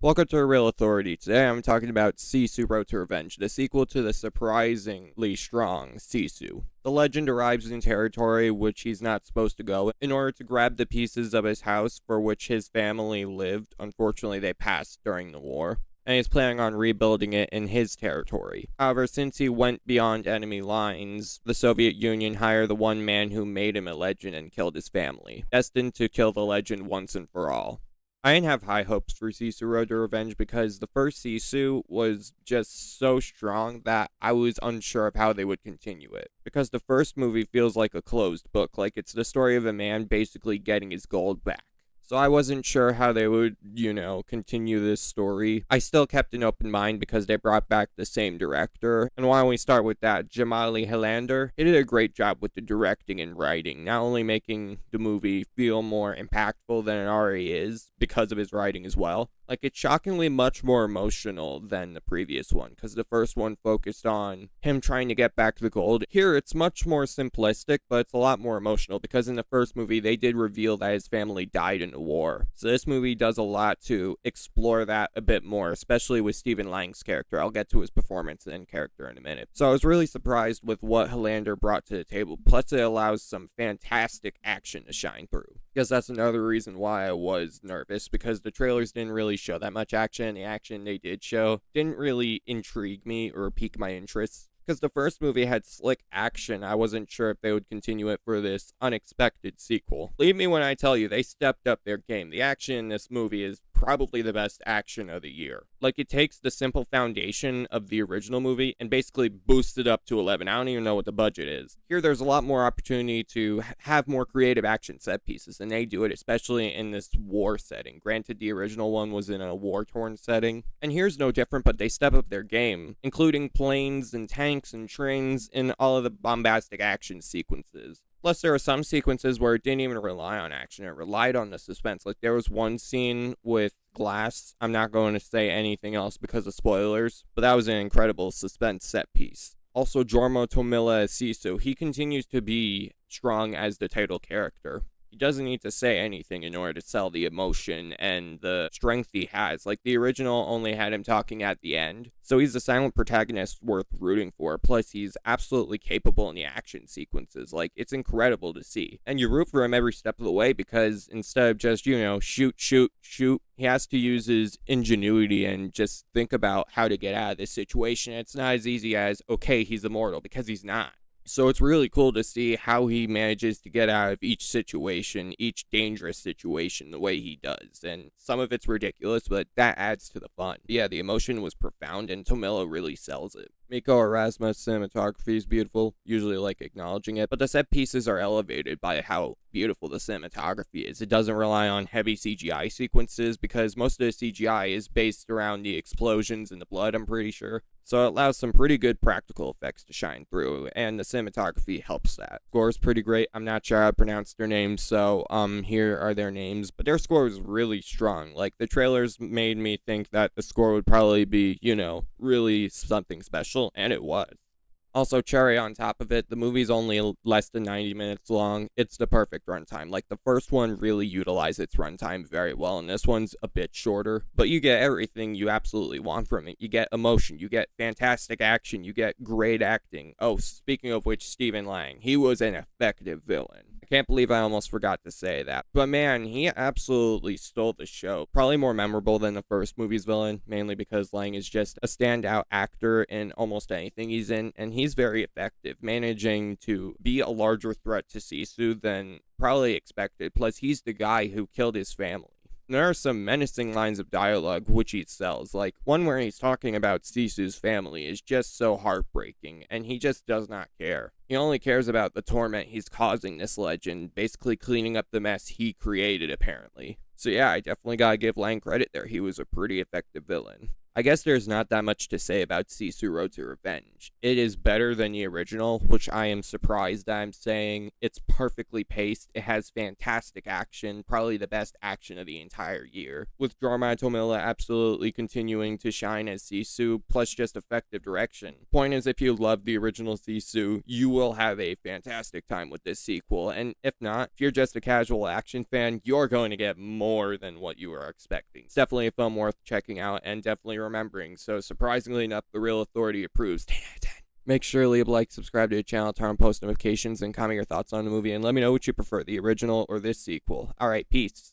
Welcome to Real Authority. Today I'm talking about Sisu Road to Revenge, the sequel to the surprisingly strong Sisu. The legend arrives in territory which he's not supposed to go in order to grab the pieces of his house for which his family lived. Unfortunately, they passed during the war, and he's planning on rebuilding it in his territory. However, since he went beyond enemy lines, the Soviet Union hired the one man who made him a legend and killed his family, destined to kill the legend once and for all. I didn't have high hopes for Sisu Road to Revenge because the first Sisu was just so strong that I was unsure of how they would continue it. Because the first movie feels like a closed book, like it's the story of a man basically getting his gold back. So I wasn't sure how they would, continue this story. I still kept an open mind because they brought back the same director. And why don't we start with that? Jamali Hilander. He did a great job with the directing and writing, not only making the movie feel more impactful than it already is because of his writing as well. Like, it's shockingly much more emotional than the previous one, because the first one focused on him trying to get back the gold. Here, it's much more simplistic, but it's a lot more emotional, because in the first movie, they did reveal that his family died in the war. So this movie does a lot to explore that a bit more, especially with Stephen Lang's character. I'll get to his performance and character in a minute. So I was really surprised with what Hilander brought to the table, plus it allows some fantastic action to shine through. Because that's another reason why I was nervous, because the trailers didn't really show that much action. The action they did show didn't really intrigue me or pique my interest. Because the first movie had slick action, I wasn't sure if they would continue it for this unexpected sequel. Believe me when I tell you, they stepped up their game. The action in this movie is probably the best action of the year. Like, it takes the simple foundation of the original movie and basically boosts it up to 11. I don't even know what the budget is. Here, there's a lot more opportunity to have more creative action set pieces, and they do it, especially in this war setting. Granted, the original one was in a war-torn setting, and here's no different, but they step up their game, including planes and tanks and trains in all of the bombastic action sequences. Plus, there are some sequences where it didn't even rely on action. It relied on the suspense. Like, there was one scene with glass. I'm not going to say anything else because of spoilers, but that was an incredible suspense set piece. Also, Jorma Tomila as Sisu, he continues to be strong as the title character. He doesn't need to say anything in order to sell the emotion and the strength he has. Like, the original only had him talking at the end, so he's a silent protagonist worth rooting for. Plus, he's absolutely capable in the action sequences. Like, it's incredible to see. And you root for him every step of the way because instead of just, shoot, shoot, shoot, he has to use his ingenuity and just think about how to get out of this situation. It's not as easy as, okay, he's immortal, because he's not. So it's really cool to see how he manages to get out of each situation, each dangerous situation, the way he does. And some of it's ridiculous, but that adds to the fun. Yeah, the emotion was profound, and Tomillo really sells it. Miko Erasmus' cinematography is beautiful, usually like acknowledging it, but the set pieces are elevated by how beautiful the cinematography is. It doesn't rely on heavy CGI sequences because most of the CGI is based around the explosions and the blood, I'm pretty sure. So it allows some pretty good practical effects to shine through, and the cinematography helps that. Score is pretty great. I'm not sure how to pronounce their names, so here are their names. But their score was really strong. Like, the trailers made me think that the score would probably be, really something special, and it was. Also, cherry on top of it, the movie's only less than 90 minutes long. It's the perfect runtime. Like, the first one really utilized its runtime very well, and this one's a bit shorter. But you get everything you absolutely want from it. You get emotion, you get fantastic action, you get great acting. Oh, speaking of which, Stephen Lang, he was an effective villain. I can't believe I almost forgot to say that. But man, he absolutely stole the show. Probably more memorable than the first movie's villain, mainly because Lang is just a standout actor in almost anything he's in, and he's very effective, managing to be a larger threat to Sisu than probably expected. Plus, he's the guy who killed his family. There are some menacing lines of dialogue which he sells, like one where he's talking about Sisu's family is just so heartbreaking, and he just does not care. He only cares about the torment he's causing this legend, basically cleaning up the mess he created, apparently. So yeah, I definitely gotta give Lang credit there. He was a pretty effective villain. I guess there's not that much to say about Sisu Road to Revenge. It is better than the original, which I am surprised I'm saying. It's perfectly paced, it has fantastic action, probably the best action of the entire year, with Jorma Tomilla absolutely continuing to shine as Sisu, plus just effective direction. Point is, if you love the original Sisu, you will have a fantastic time with this sequel, and if not, if you're just a casual action fan, you're going to get more than what you were expecting. It's definitely a film worth checking out, and definitely remembering, so surprisingly enough, The Real Authority approves. 10 out of 10. Make sure to leave a like, subscribe to the channel, turn on post notifications, and comment your thoughts on the movie, and let me know what you prefer, the original or this sequel. Alright, peace.